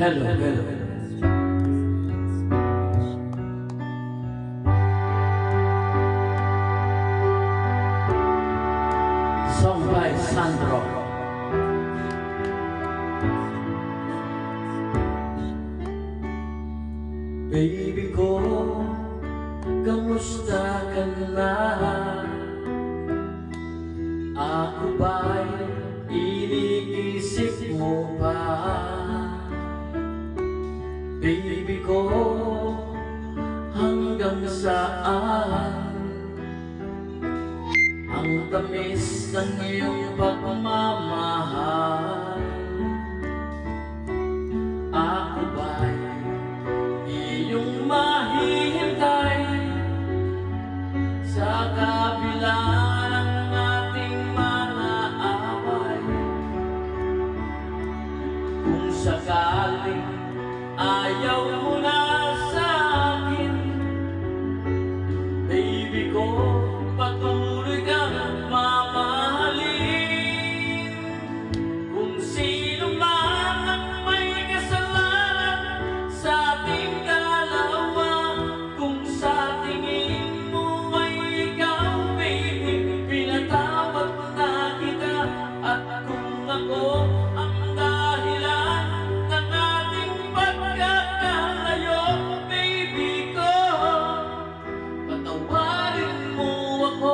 Hello, hello. Song by Sandro. Baby ko, kamusta ka na? Ako ba'y iniisip mo pa? Baby ko, hanggang saan ang tamis ng iyong pagmamahal? Ako ba'y iyong mahihintay sa kabila ng ating mga away? Kung sakaling ayaw mo na sa akin, baby ko, patuloy kang mamahalin. Kung sino man ang may kasalanan sa ating dalawa, kung sa tingin mo ay ikaw, baby, pinatawad na kita. At kung ako ang dahilan ng ating pagkakalayo, baby ko, patawarin mo ako.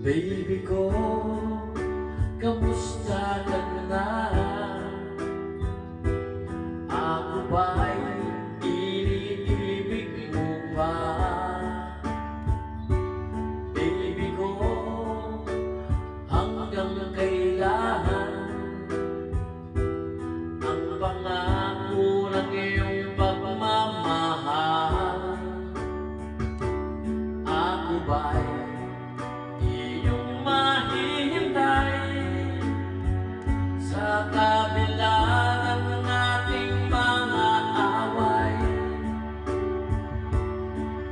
Baby ko, kamusta ka na? Ako ba'y iniibig mo pa? Baby ko, hanggang kailan ang pangako ng iyong pagmamahal? Ako ba'y iyong mahihintay sa kabila ng ating mga away?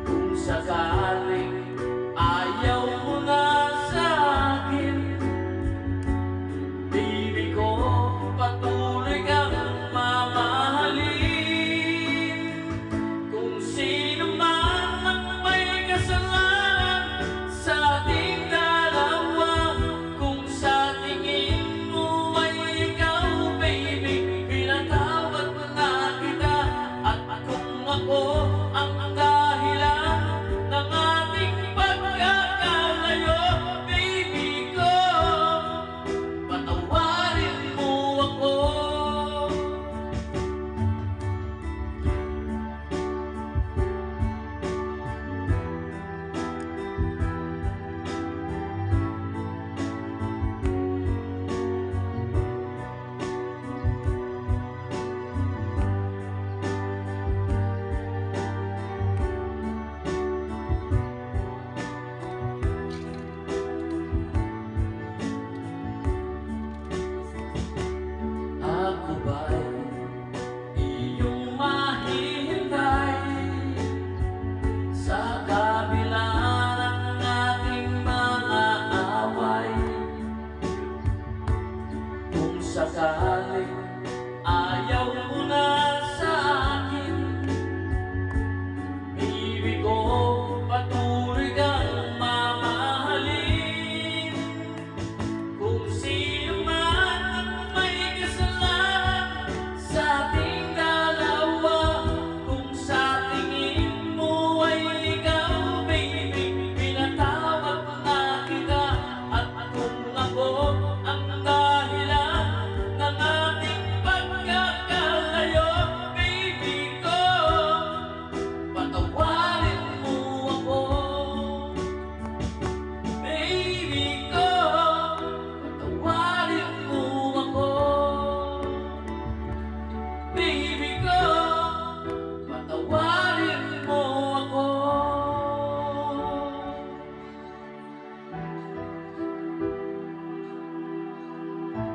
Kung sakaling